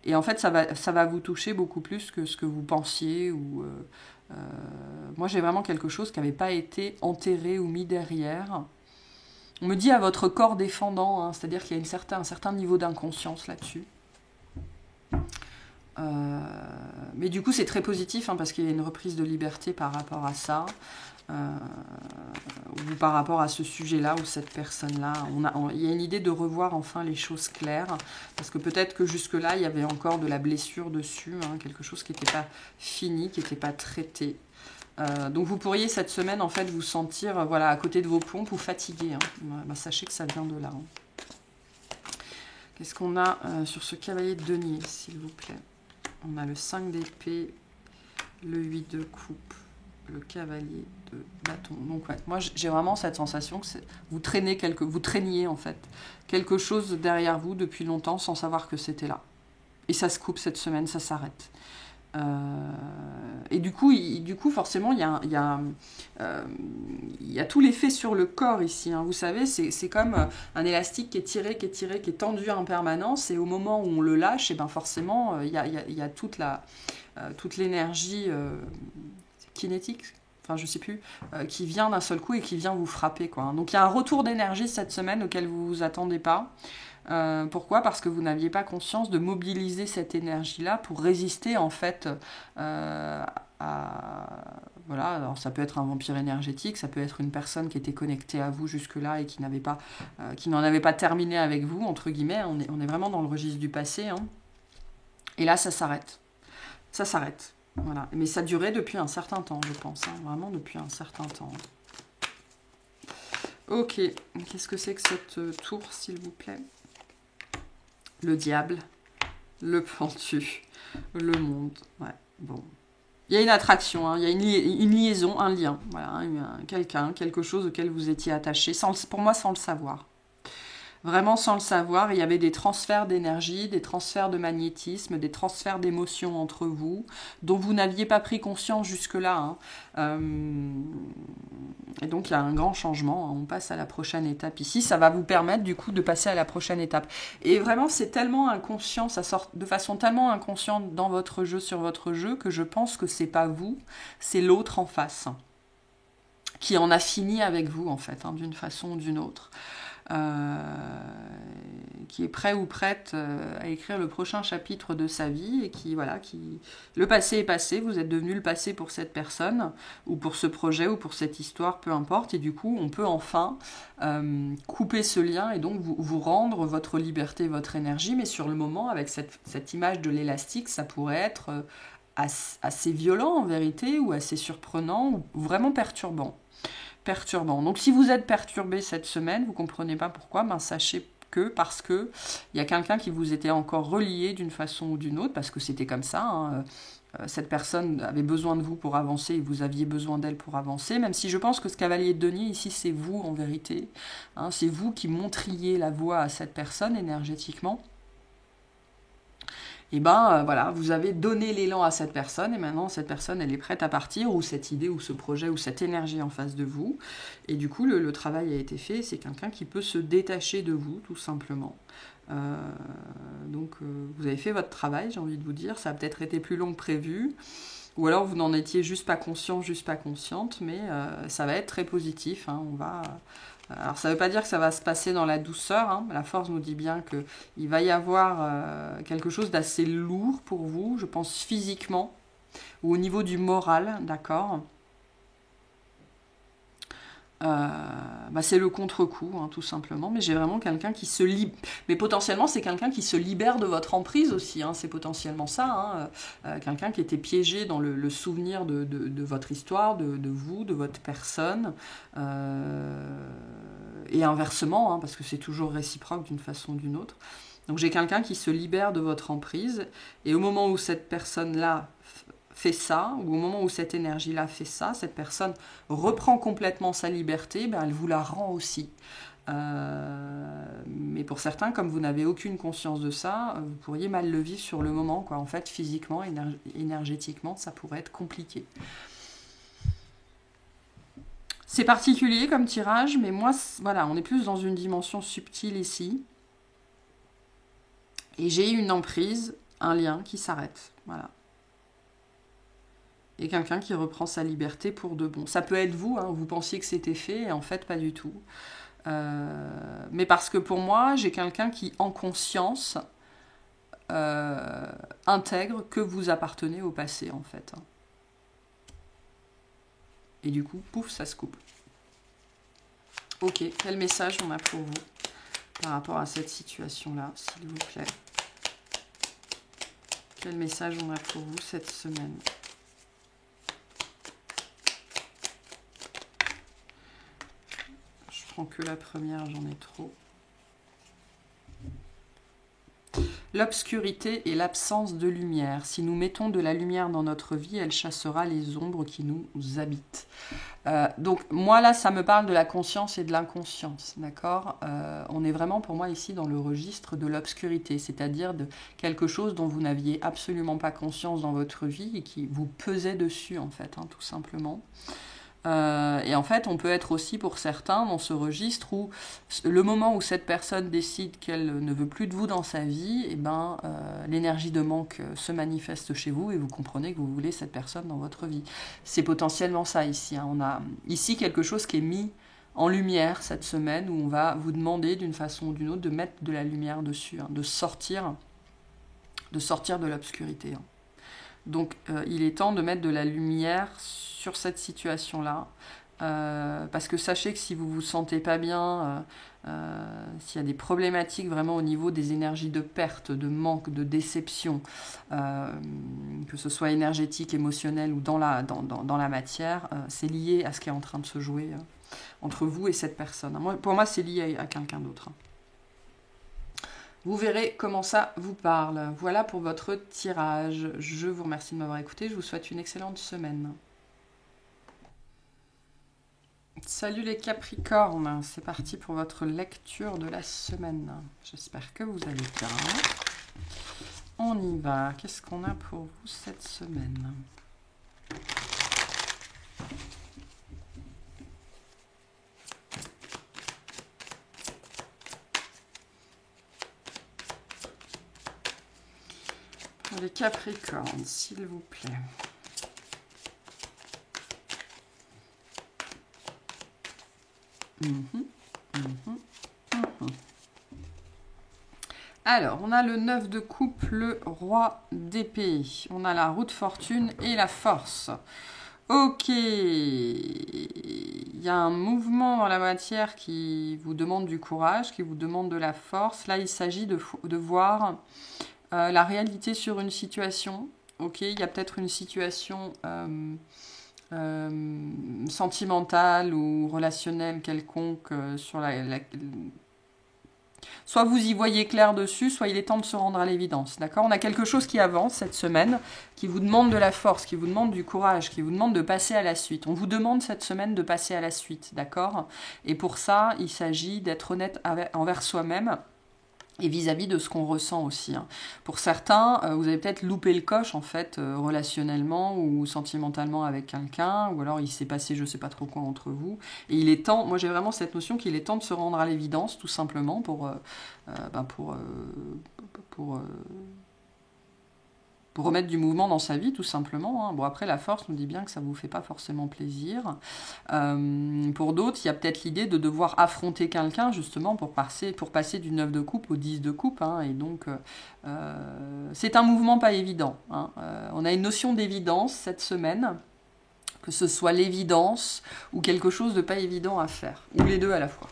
Et en fait, ça va vous toucher beaucoup plus que ce que vous pensiez. Moi, j'ai vraiment quelque chose qui n'avait pas été enterré ou mis derrière. On me dit à votre corps défendant, hein, c'est-à-dire qu'il y a un certain niveau d'inconscience là-dessus. Mais du coup, c'est très positif, hein, parce qu'il y a une reprise de liberté par rapport à ça. Ou par rapport à ce sujet-là ou cette personne-là. Il y a une idée de revoir enfin les choses claires, parce que peut-être que jusque-là, il y avait encore de la blessure dessus, hein, quelque chose qui n'était pas fini, qui n'était pas traité. Donc vous pourriez cette semaine en fait vous sentir voilà, à côté de vos pompes ou fatigué, hein. Bah, sachez que ça vient de là, hein. Qu'est-ce qu'on a sur ce cavalier de denier, s'il vous plaît? On a le 5 d'épée, le 8 de coupe, le cavalier de bâton. Donc ouais, moi j'ai vraiment cette sensation que vous traîniez en fait quelque chose derrière vous depuis longtemps sans savoir que c'était là. Et ça se coupe cette semaine, ça s'arrête. Et du coup forcément, il y a tout l'effet sur le corps ici, hein. Vous savez, c'est comme un élastique qui est tiré, qui est tendu en permanence. Et au moment où on le lâche, et ben forcément, il y a toute l'énergie kinétique, enfin je sais plus, qui vient d'un seul coup et qui vient vous frapper, quoi. Donc il y a un retour d'énergie cette semaine auquel vous vous attendez pas. Pourquoi? Parce que vous n'aviez pas conscience de mobiliser cette énergie-là pour résister en fait voilà, alors ça peut être un vampire énergétique, ça peut être une personne qui était connectée à vous jusque-là et qui n'en avait pas terminé avec vous, entre guillemets. On est vraiment dans le registre du passé, hein. Et là, ça s'arrête. Ça s'arrête. Voilà. Mais ça durait depuis un certain temps, je pense, hein. Vraiment depuis un certain temps. Ok, qu'est-ce que c'est que cette tour, s'il vous plaît? Le diable, le pentu, le monde. Ouais, bon. Il y a une attraction, hein, il y a une liaison, un lien. Voilà, quelqu'un, quelque chose auquel vous étiez attaché, pour moi sans le savoir. Vraiment sans le savoir, il y avait des transferts d'énergie, des transferts de magnétisme, des transferts d'émotions entre vous, dont vous n'aviez pas pris conscience jusque-là. Hein. Et donc il y a un grand changement, on passe à la prochaine étape ici, ça va vous permettre du coup de passer à la prochaine étape. Et vraiment c'est tellement inconscient, ça sort de façon tellement inconsciente dans votre jeu, sur votre jeu, que je pense que c'est pas vous, c'est l'autre en face, qui en a fini avec vous en fait, hein, d'une façon ou d'une autre. Qui est prêt ou prête à écrire le prochain chapitre de sa vie et qui le passé est passé, vous êtes devenu le passé pour cette personne ou pour ce projet ou pour cette histoire, peu importe, et du coup on peut enfin couper ce lien et donc vous rendre votre liberté, votre énergie, mais sur le moment avec cette image de l'élastique, ça pourrait être assez violent en vérité ou assez surprenant ou vraiment perturbant. Donc si vous êtes perturbé cette semaine, vous ne comprenez pas pourquoi, ben sachez que parce que il y a quelqu'un qui vous était encore relié d'une façon ou d'une autre, parce que c'était comme ça, hein, cette personne avait besoin de vous pour avancer et vous aviez besoin d'elle pour avancer, même si je pense que ce cavalier de denier ici c'est vous en vérité, hein, c'est vous qui montriez la voie à cette personne énergétiquement. Et ben voilà, vous avez donné l'élan à cette personne et maintenant cette personne elle est prête à partir, ou cette idée ou ce projet ou cette énergie en face de vous, et du coup le travail a été fait, c'est quelqu'un qui peut se détacher de vous tout simplement. Donc vous avez fait votre travail, j'ai envie de vous dire, ça a peut-être été plus long que prévu, ou alors vous n'en étiez juste pas conscient, juste pas consciente, mais ça va être très positif, hein, alors ça ne veut pas dire que ça va se passer dans la douceur, hein. La force nous dit bien qu'il va y avoir quelque chose d'assez lourd pour vous, je pense physiquement, ou au niveau du moral, d'accord. C'est le contre-coup, hein, tout simplement, mais j'ai vraiment quelqu'un qui se libère, mais potentiellement c'est quelqu'un qui se libère de votre emprise aussi, hein. C'est potentiellement ça, hein. Quelqu'un qui était piégé dans le souvenir de votre histoire, de vous, de votre personne, et inversement, hein, parce que c'est toujours réciproque d'une façon ou d'une autre. Donc j'ai quelqu'un qui se libère de votre emprise, et au moment où cette personne-là fait ça, ou au moment où cette énergie-là fait ça, cette personne reprend complètement sa liberté, ben elle vous la rend aussi. Mais pour certains, comme vous n'avez aucune conscience de ça, vous pourriez mal le vivre sur le moment, quoi. En fait, physiquement, énergétiquement, ça pourrait être compliqué. C'est particulier comme tirage, mais moi, voilà, on est plus dans une dimension subtile ici. Et j'ai une emprise, un lien qui s'arrête. Voilà. Et quelqu'un qui reprend sa liberté pour de bon. Ça peut être vous, hein, vous pensiez que c'était fait, et en fait, pas du tout. Mais parce que pour moi, j'ai quelqu'un qui, en conscience, intègre que vous appartenez au passé, en fait. Et du coup, pouf, ça se coupe. Ok, quel message on a pour vous par rapport à cette situation-là, s'il vous plaît? Quel message on a pour vous cette semaine? Je prends que la première, j'en ai trop. L'obscurité est l'absence de lumière. Si nous mettons de la lumière dans notre vie, elle chassera les ombres qui nous habitent. Donc moi là, ça me parle de la conscience et de l'inconscience, d'accord. On est vraiment pour moi ici dans le registre de l'obscurité, c'est-à-dire de quelque chose dont vous n'aviez absolument pas conscience dans votre vie et qui vous pesait dessus en fait, hein, tout simplement. Et en fait, on peut être aussi pour certains dans ce registre où le moment où cette personne décide qu'elle ne veut plus de vous dans sa vie, et l'énergie de manque se manifeste chez vous et vous comprenez que vous voulez cette personne dans votre vie. C'est potentiellement ça ici, hein. On a ici quelque chose qui est mis en lumière cette semaine où on va vous demander d'une façon ou d'une autre de mettre de la lumière dessus, hein, de sortir de l'obscurité, hein. Donc il est temps de mettre de la lumière sur cette situation-là, parce que sachez que si vous vous sentez pas bien, s'il y a des problématiques vraiment au niveau des énergies de perte, de manque, de déception, que ce soit énergétique, émotionnel ou dans la matière, c'est lié à ce qui est en train de se jouer entre vous et cette personne. Pour moi, c'est lié à quelqu'un d'autre. Vous verrez comment ça vous parle. Voilà pour votre tirage. Je vous remercie de m'avoir écouté. Je vous souhaite une excellente semaine. Salut les Capricornes. C'est parti pour votre lecture de la semaine. J'espère que vous allez bien. On y va. Qu'est-ce qu'on a pour vous cette semaine ? Les Capricornes, s'il vous plaît. Alors, on a le 9 de coupe, le roi d'épée. On a la roue de fortune et la force. Ok. Il y a un mouvement dans la matière qui vous demande du courage, qui vous demande de la force. Là, il s'agit de voir la réalité sur une situation. Ok, il y a peut-être une situation sentimentale ou relationnelle quelconque sur soit vous y voyez clair dessus, soit il est temps de se rendre à l'évidence. D'accord ? On a quelque chose qui avance cette semaine, qui vous demande de la force, qui vous demande du courage, qui vous demande de passer à la suite. On vous demande cette semaine de passer à la suite. D'accord ? Et pour ça, il s'agit d'être honnête envers soi-même. Et vis-à-vis de ce qu'on ressent aussi. Hein. Pour certains, vous avez peut-être loupé le coche, en fait, relationnellement ou sentimentalement avec quelqu'un, ou alors il s'est passé je ne sais pas trop quoi entre vous. Et il est temps, moi j'ai vraiment cette notion qu'il est temps de se rendre à l'évidence, tout simplement, pour remettre du mouvement dans sa vie, tout simplement. Hein. Bon, après, la force nous dit bien que ça ne vous fait pas forcément plaisir. Pour d'autres, il y a peut-être l'idée de devoir affronter quelqu'un, justement, pour passer du 9 de coupe au 10 de coupe. Hein. Et donc, c'est un mouvement pas évident. Hein. On a une notion d'évidence cette semaine, que ce soit l'évidence ou quelque chose de pas évident à faire, ou les deux à la fois.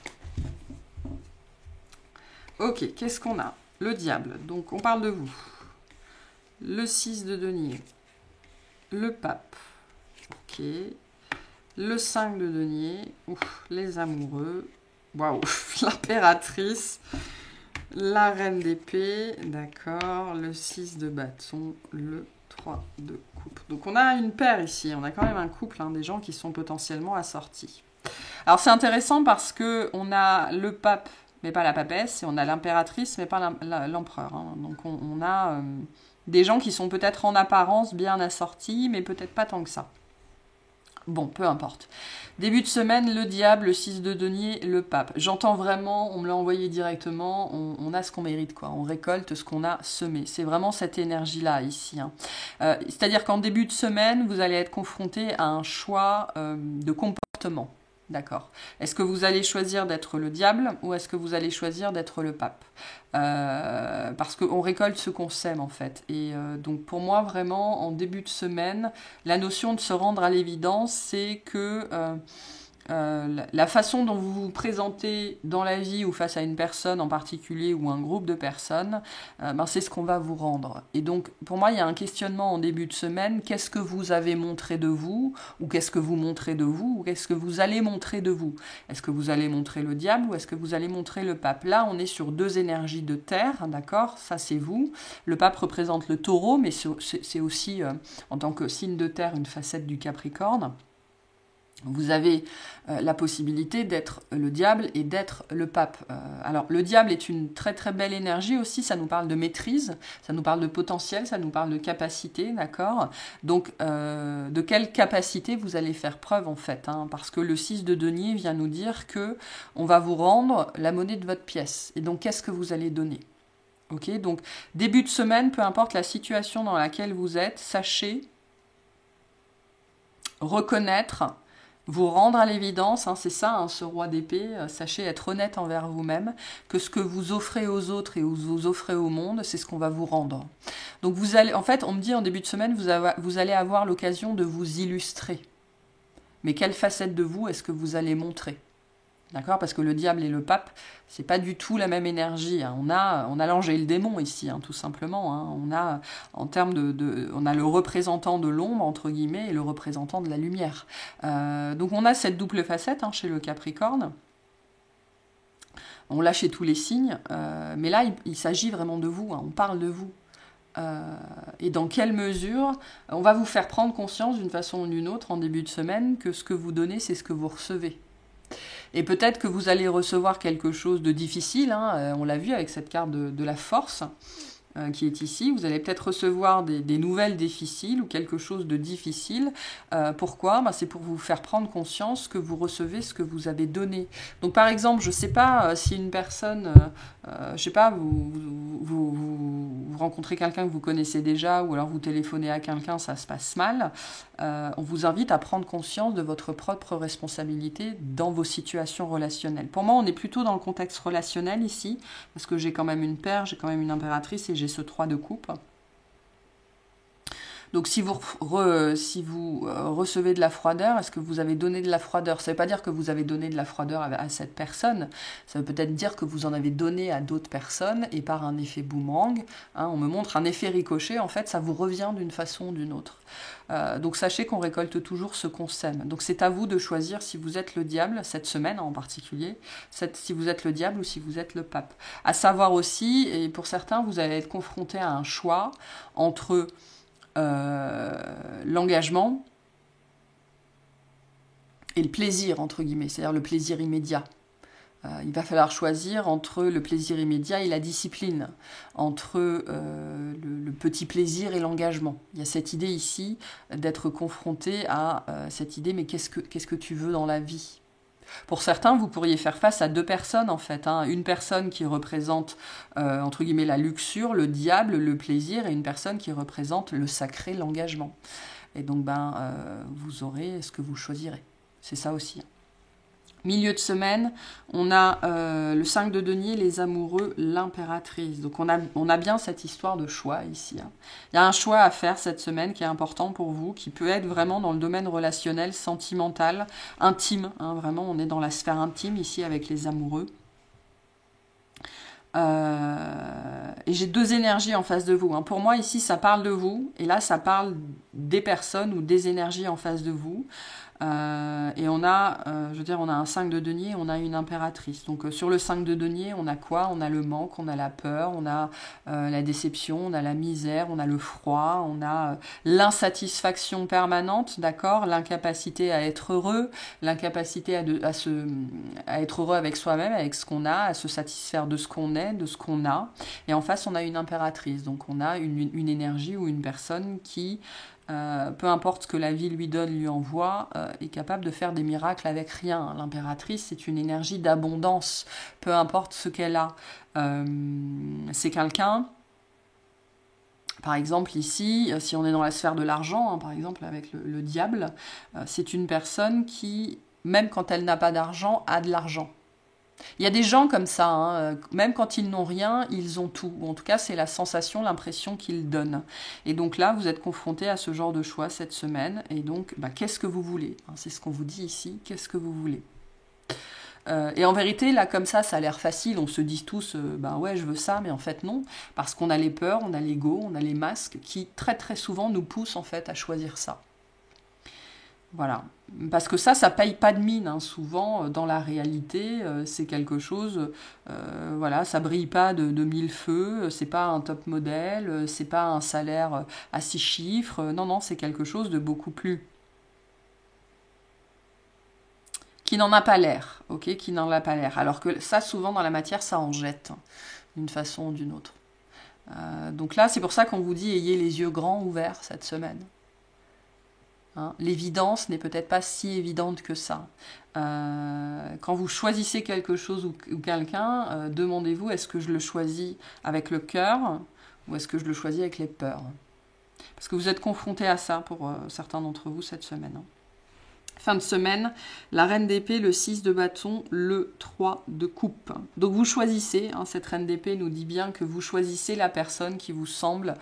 Ok, qu'est-ce qu'on a ? Le diable. Donc, on parle de vous. Le 6 de denier, le pape, ok, le 5 de denier, les amoureux, waouh, l'impératrice, la reine d'épée, d'accord, le 6 de bâton, le 3 de coupe. Donc on a une paire ici, on a quand même un couple, hein, des gens qui sont potentiellement assortis. Alors c'est intéressant parce qu'on a le pape, mais pas la papesse, et on a l'impératrice, mais pas l'empereur. Hein. Donc on a... des gens qui sont peut-être en apparence bien assortis, mais peut-être pas tant que ça. Bon, peu importe. Début de semaine, le diable, le 6 de denier, le pape. J'entends vraiment, on me l'a envoyé directement, on a ce qu'on mérite, quoi. On récolte ce qu'on a semé. C'est vraiment cette énergie-là, ici. Hein. C'est-à-dire qu'en début de semaine, vous allez être confronté à un choix de comportement. D'accord. Est-ce que vous allez choisir d'être le diable ou est-ce que vous allez choisir d'être le pape ? Parce qu'on récolte ce qu'on sème en fait. Et donc pour moi vraiment en début de semaine, la notion de se rendre à l'évidence, c'est que la façon dont vous vous présentez dans la vie ou face à une personne en particulier ou un groupe de personnes, c'est ce qu'on va vous rendre. Et donc, pour moi, il y a un questionnement en début de semaine. Qu'est-ce que vous avez montré de vous ? Ou qu'est-ce que vous montrez de vous ? Ou qu'est-ce que vous allez montrer de vous ? Est-ce que vous allez montrer le diable ou est-ce que vous allez montrer le pape ? Là, on est sur deux énergies de terre, d'accord ? Ça, c'est vous. Le pape représente le taureau, mais c'est aussi, en tant que signe de terre, une facette du capricorne. Vous avez la possibilité d'être le diable et d'être le pape. Alors, le diable est une très très belle énergie aussi, ça nous parle de maîtrise, ça nous parle de potentiel, ça nous parle de capacité, d'accord ? Donc, de quelle capacité vous allez faire preuve en fait, hein, parce que le 6 de denier vient nous dire que on va vous rendre la monnaie de votre pièce. Et donc, qu'est-ce que vous allez donner ? Ok, donc, début de semaine, peu importe la situation dans laquelle vous êtes, sachez reconnaître, vous rendre à l'évidence, hein, c'est ça, hein, ce roi d'épée, sachez être honnête envers vous-même, que ce que vous offrez aux autres et vous offrez au monde, c'est ce qu'on va vous rendre. Donc vous allez, en fait, on me dit en début de semaine, vous allez avoir l'occasion de vous illustrer. Mais quelle facette de vous est-ce que vous allez montrer ? D'accord? Parce que le diable et le pape, c'est pas du tout la même énergie. Hein. On a l'ange et le démon ici, hein, tout simplement. Hein. On a, en termes on a le représentant de l'ombre, entre guillemets, et le représentant de la lumière. Donc on a cette double facette hein, chez le Capricorne. On l'a chez tous les signes. Mais là, il s'agit vraiment de vous. Hein. On parle de vous. Et dans quelle mesure on va vous faire prendre conscience d'une façon ou d'une autre en début de semaine que ce que vous donnez, c'est ce que vous recevez. Et peut-être que vous allez recevoir quelque chose de difficile, hein, on l'a vu avec cette carte de la force qui est ici. Vous allez peut-être recevoir des nouvelles difficiles ou quelque chose de difficile. Pourquoi? C'est pour vous faire prendre conscience que vous recevez ce que vous avez donné. Donc par exemple, je ne sais pas si une personne, je ne sais pas, vous rencontrez quelqu'un que vous connaissez déjà ou alors vous téléphonez à quelqu'un, ça se passe mal. On vous invite à prendre conscience de votre propre responsabilité dans vos situations relationnelles. Pour moi, on est plutôt dans le contexte relationnel ici, parce que j'ai quand même une paire, j'ai quand même une impératrice et j'ai ce 3 de coupe. Donc si vous recevez de la froideur, est-ce que vous avez donné de la froideur? Ça ne veut pas dire que vous avez donné de la froideur à cette personne, ça veut peut-être dire que vous en avez donné à d'autres personnes, et par un effet boomerang, hein, on me montre un effet ricochet, en fait ça vous revient d'une façon ou d'une autre. Donc sachez qu'on récolte toujours ce qu'on sème. Donc c'est à vous de choisir si vous êtes le diable, cette semaine en particulier, si vous êtes le diable ou si vous êtes le pape. À savoir aussi, et pour certains, vous allez être confronté à un choix entre l'engagement et le plaisir, entre guillemets, c'est-à-dire le plaisir immédiat. Il va falloir choisir entre le plaisir immédiat et la discipline, entre le petit plaisir et l'engagement. Il y a cette idée ici d'être confronté à cette idée, mais qu'est-ce que tu veux dans la vie ? Pour certains, vous pourriez faire face à deux personnes en fait. Hein. Une personne qui représente, entre guillemets, la luxure, le diable, le plaisir, et une personne qui représente le sacré, l'engagement. Et donc, vous aurez ce que vous choisirez. C'est ça aussi. Milieu de semaine, on a le 5 de denier, les amoureux, l'impératrice. Donc on a bien cette histoire de choix ici. Hein. Il y a un choix à faire cette semaine qui est important pour vous, qui peut être vraiment dans le domaine relationnel, sentimental, intime. Hein, vraiment, on est dans la sphère intime ici avec les amoureux. Et j'ai deux énergies en face de vous. Hein. Pour moi, ici, ça parle de vous. Et là, ça parle des personnes ou des énergies en face de vous. Et on a, on a un 5 de denier, on a une impératrice. Donc sur le 5 de denier, on a quoi? On a le manque, on a la peur, on a la déception, on a la misère, on a le froid, on a l'insatisfaction permanente, d'accord? L'incapacité à être heureux, l'incapacité à être heureux avec soi-même, avec ce qu'on a, à se satisfaire de ce qu'on est, de ce qu'on a. Et en face, on a une impératrice. Donc on a une énergie ou une personne qui... peu importe ce que la vie lui donne, lui envoie, est capable de faire des miracles avec rien. L'impératrice, c'est une énergie d'abondance, peu importe ce qu'elle a. C'est quelqu'un, par exemple ici, si on est dans la sphère de l'argent, hein, par exemple avec le diable, c'est une personne qui, même quand elle n'a pas d'argent, a de l'argent. Il y a des gens comme ça, hein, même quand ils n'ont rien, ils ont tout. Ou en tout cas, c'est la sensation, l'impression qu'ils donnent. Et donc là, vous êtes confronté à ce genre de choix cette semaine. Et donc, qu'est-ce que vous voulez? C'est ce qu'on vous dit ici, qu'est-ce que vous voulez? Et en vérité, là, comme ça a l'air facile. On se dit tous, ouais, je veux ça, mais en fait, non. Parce qu'on a les peurs, on a l'ego, on a les masques qui, très très souvent, nous poussent en fait à choisir ça. Voilà, parce que ça paye pas de mine, hein. Souvent dans la réalité, c'est quelque chose, ça brille pas de mille feux, c'est pas un top modèle, c'est pas un salaire à 6 chiffres, non, c'est quelque chose de beaucoup plus... qui n'en a pas l'air, ok, qui n'en a pas l'air, alors que ça, souvent dans la matière, ça en jette, d'une façon ou d'une autre. Donc là, c'est pour ça qu'on vous dit, ayez les yeux grands ouverts cette semaine. Hein, l'évidence n'est peut-être pas si évidente que ça. Quand vous choisissez quelque chose ou quelqu'un, demandez-vous, est-ce que je le choisis avec le cœur ou est-ce que je le choisis avec les peurs? Parce que vous êtes confrontés à ça pour certains d'entre vous cette semaine. Hein. Fin de semaine, la reine d'épée, le 6 de bâton, le 3 de coupe. Donc vous choisissez, hein, cette reine d'épée nous dit bien que vous choisissez la personne qui vous semble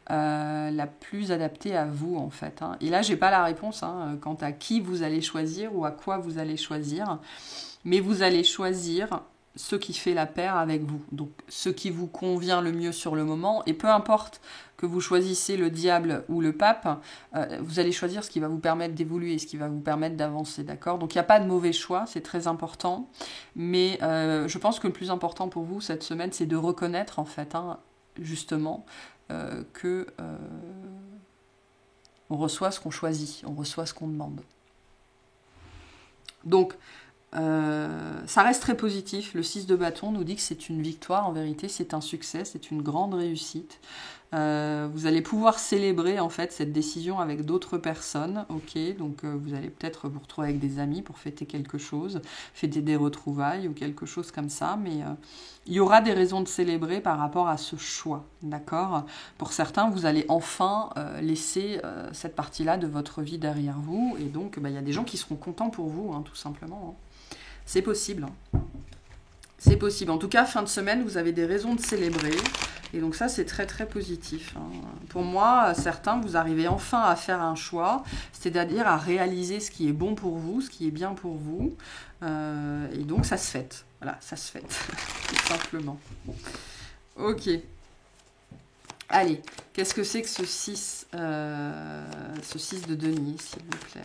la plus adaptée à vous, en fait. Hein. Et là, j'ai pas la réponse quant à qui vous allez choisir ou à quoi vous allez choisir. Mais vous allez choisir ce qui fait la paire avec vous. Donc, ce qui vous convient le mieux sur le moment. Et peu importe que vous choisissez le diable ou le pape, vous allez choisir ce qui va vous permettre d'évoluer, ce qui va vous permettre d'avancer, d'accord? Donc, il n'y a pas de mauvais choix, c'est très important. Mais je pense que le plus important pour vous cette semaine, c'est de reconnaître, en fait, justement, que on reçoit ce qu'on choisit, on reçoit ce qu'on demande. Donc, ça reste très positif. Le 6 de bâton nous dit que c'est une victoire. En vérité, c'est un succès, c'est une grande réussite. Vous allez pouvoir célébrer en fait cette décision avec d'autres personnes. Ok, donc vous allez peut-être vous retrouver avec des amis pour fêter quelque chose, fêter des retrouvailles ou quelque chose comme ça. Mais il y aura des raisons de célébrer par rapport à ce choix. D'accord. Pour certains, vous allez enfin laisser cette partie-là de votre vie derrière vous. Et donc, il y a des gens qui seront contents pour vous, tout simplement. C'est possible. C'est possible. En tout cas, fin de semaine, vous avez des raisons de célébrer. Et donc ça, c'est très, très positif. Pour moi, certains, vous arrivez enfin à faire un choix, c'est-à-dire à réaliser ce qui est bon pour vous, ce qui est bien pour vous. Et donc, ça se fête. Voilà, ça se fête, tout simplement. Ok. Allez, qu'est-ce que c'est que ce 6 de denier, s'il vous plaît ?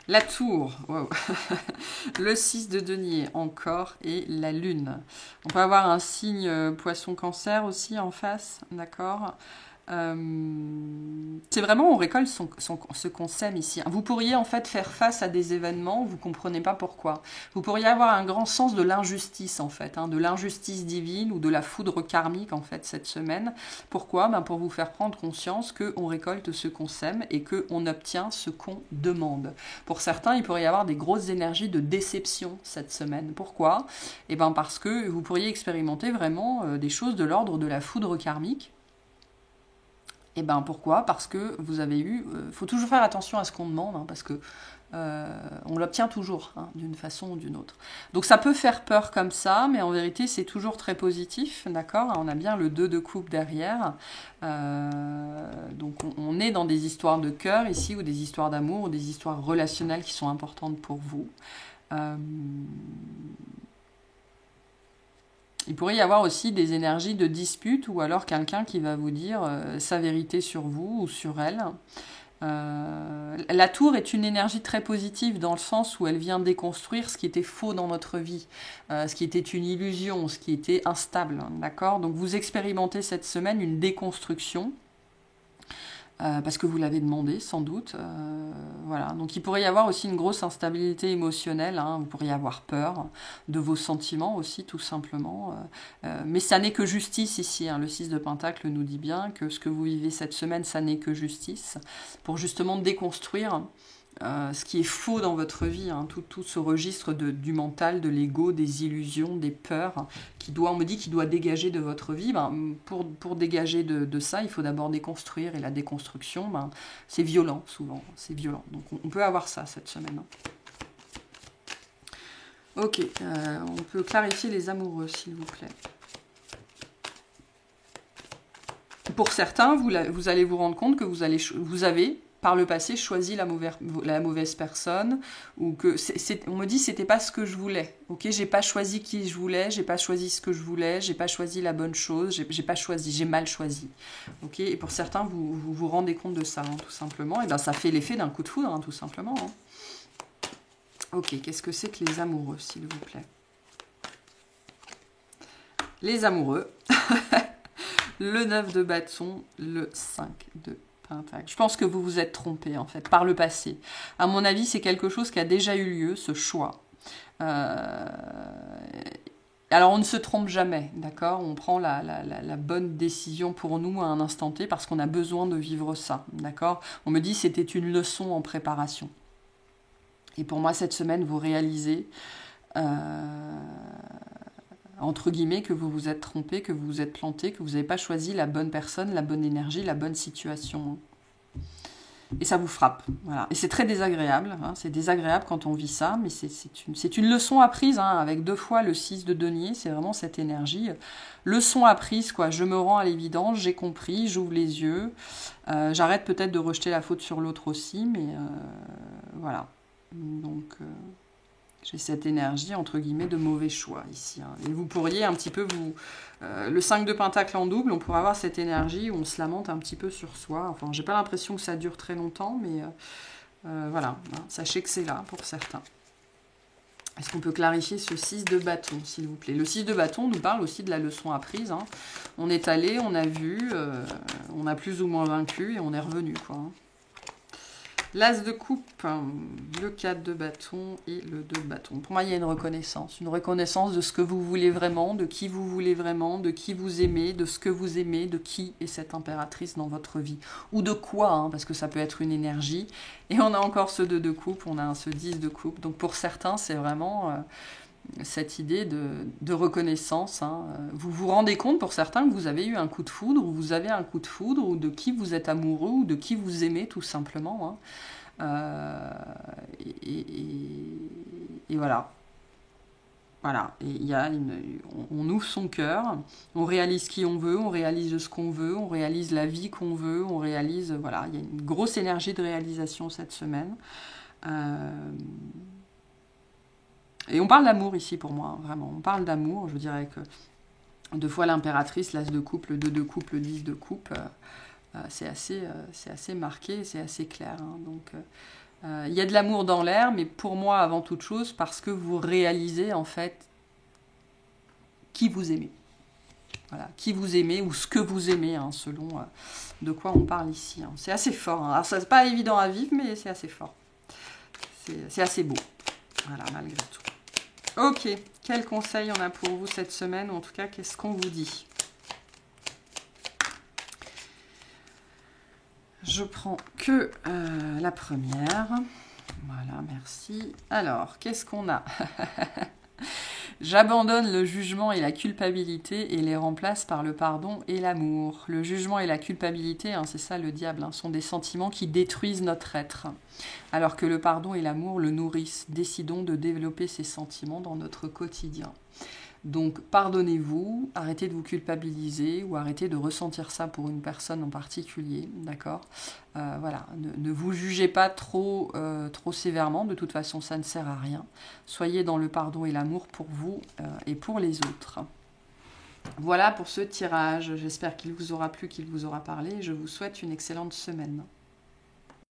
La tour, wow. Le 6 de denier encore et la lune. On peut avoir un signe poisson-cancer aussi en face, d'accord. C'est vraiment, on récolte ce qu'on sème ici. Vous pourriez en fait faire face à des événements où vous ne comprenez pas pourquoi. Vous pourriez avoir un grand sens de l'injustice en fait, de l'injustice divine ou de la foudre karmique en fait cette semaine. Pourquoi ? Pour vous faire prendre conscience qu'on récolte ce qu'on sème et qu'on obtient ce qu'on demande. Pour certains, il pourrait y avoir des grosses énergies de déception cette semaine. Pourquoi ? Parce que vous pourriez expérimenter vraiment des choses de l'ordre de la foudre karmique. Pourquoi ? Parce que vous avez eu... faut toujours faire attention à ce qu'on demande, parce que on l'obtient toujours, d'une façon ou d'une autre. Donc ça peut faire peur comme ça, mais en vérité, c'est toujours très positif, d'accord ? On a bien le 2 de coupe derrière. Donc on est dans des histoires de cœur ici, ou des histoires d'amour, ou des histoires relationnelles qui sont importantes pour vous. Il pourrait y avoir aussi des énergies de dispute ou alors quelqu'un qui va vous dire sa vérité sur vous ou sur elle. La tour est une énergie très positive dans le sens où elle vient déconstruire ce qui était faux dans notre vie, ce qui était une illusion, ce qui était instable. D'accord ? Donc vous expérimentez cette semaine une déconstruction. Parce que vous l'avez demandé, sans doute. Voilà. Donc il pourrait y avoir aussi une grosse instabilité émotionnelle. Vous pourriez avoir peur de vos sentiments aussi, tout simplement. Mais ça n'est que justice ici. Le 6 de Pentacle nous dit bien que ce que vous vivez cette semaine, ça n'est que justice. Pour justement déconstruire ce qui est faux dans votre vie, tout ce registre du mental, de l'ego, des illusions, des peurs, on me dit qu'il doit dégager de votre vie. Pour dégager de ça, il faut d'abord déconstruire, et la déconstruction, c'est violent souvent, c'est violent. Donc on peut avoir ça cette semaine. Ok, on peut clarifier les amoureux, s'il vous plaît. Pour certains, vous allez vous rendre compte que vous avez par le passé choisi la mauvaise personne, ou que on me dit c'était pas ce que je voulais. Ok, j'ai pas choisi qui je voulais, j'ai pas choisi ce que je voulais, j'ai pas choisi la bonne chose, j'ai mal choisi. Ok, et pour certains vous rendez compte de ça, tout simplement. Et ça fait l'effet d'un coup de foudre, tout simplement. Ok, qu'est-ce que c'est que les amoureux, s'il vous plaît ? Les amoureux. Le 9 de bâton, le 5 de Pentacle. Je pense que vous vous êtes trompé, en fait, par le passé. À mon avis, c'est quelque chose qui a déjà eu lieu, ce choix. Alors, on ne se trompe jamais, d'accord ? On prend la bonne décision pour nous à un instant T parce qu'on a besoin de vivre ça, d'accord ? On me dit que c'était une leçon en préparation. Et pour moi, cette semaine, vous réalisez... entre guillemets, que vous vous êtes trompé, que vous vous êtes planté, que vous n'avez pas choisi la bonne personne, la bonne énergie, la bonne situation. et ça vous frappe. Voilà. Et c'est très désagréable, hein, c'est désagréable quand on vit ça, mais c'est une leçon apprise, hein, avec 2 fois le 6 de denier, c'est vraiment cette énergie. Leçon apprise, quoi. Je me rends à l'évidence, j'ai compris, j'ouvre les yeux. J'arrête peut-être de rejeter la faute sur l'autre aussi, mais voilà. Donc, j'ai cette énergie, entre guillemets, de mauvais choix ici. Hein. Et vous pourriez un petit peu vous... le 5 de pentacle en double, on pourrait avoir cette énergie où on se lamente un petit peu sur soi. Enfin, j'ai pas l'impression que ça dure très longtemps, mais voilà. Hein, sachez que c'est là pour certains. Est-ce qu'on peut clarifier ce 6 de bâton, s'il vous plaît? Le 6 de bâton nous parle aussi de la leçon apprise. Hein. On est allé, on a vu, on a plus ou moins vaincu et on est revenu, quoi. Hein. L'As de coupe, le 4 de bâton et le 2 de bâton. Pour moi, il y a une reconnaissance de ce que vous voulez vraiment, de qui vous voulez vraiment, de qui vous aimez, de ce que vous aimez, de qui est cette impératrice dans votre vie. Ou de quoi, hein, parce que ça peut être une énergie. Et on a encore ce 2 de coupe, on a ce 10 de coupe. Donc pour certains, c'est vraiment... cette idée de reconnaissance. Hein. Vous vous rendez compte pour certains que vous avez eu un coup de foudre, ou vous avez un coup de foudre, ou de qui vous êtes amoureux, ou de qui vous aimez tout simplement. Hein. Et voilà. Voilà. Et il y a on ouvre son cœur, on réalise qui on veut, on réalise ce qu'on veut, on réalise la vie qu'on veut, on réalise... Voilà, il y a une grosse énergie de réalisation cette semaine. Et on parle d'amour ici pour moi, hein, vraiment. On parle d'amour, je dirais que 2 fois l'impératrice, l'As de coupe, le 2 de coupe, le 10 de coupe, c'est assez marqué, c'est assez clair. Hein. Donc, il y a de l'amour dans l'air, mais pour moi, avant toute chose, parce que vous réalisez en fait qui vous aimez. Voilà, qui vous aimez ou ce que vous aimez, hein, selon de quoi on parle ici. Hein. C'est assez fort. Hein. Alors, ça, c'est pas évident à vivre, mais c'est assez fort. C'est assez beau. Voilà, malgré tout. Ok, quel conseil on a pour vous cette semaine, ou en tout cas, qu'est-ce qu'on vous dit? Je prends que la première. Voilà, merci. Alors, qu'est-ce qu'on a? J'abandonne le jugement et la culpabilité et les remplace par le pardon et l'amour. Le jugement et la culpabilité, hein, c'est ça le diable, hein, sont des sentiments qui détruisent notre être. Alors que le pardon et l'amour le nourrissent. Décidons de développer ces sentiments dans notre quotidien. Donc pardonnez-vous, arrêtez de vous culpabiliser ou arrêtez de ressentir ça pour une personne en particulier, d'accord? Voilà, ne vous jugez pas trop sévèrement, de toute façon ça ne sert à rien. Soyez dans le pardon et l'amour pour vous et pour les autres. Voilà pour ce tirage, j'espère qu'il vous aura plu, qu'il vous aura parlé. Je vous souhaite une excellente semaine.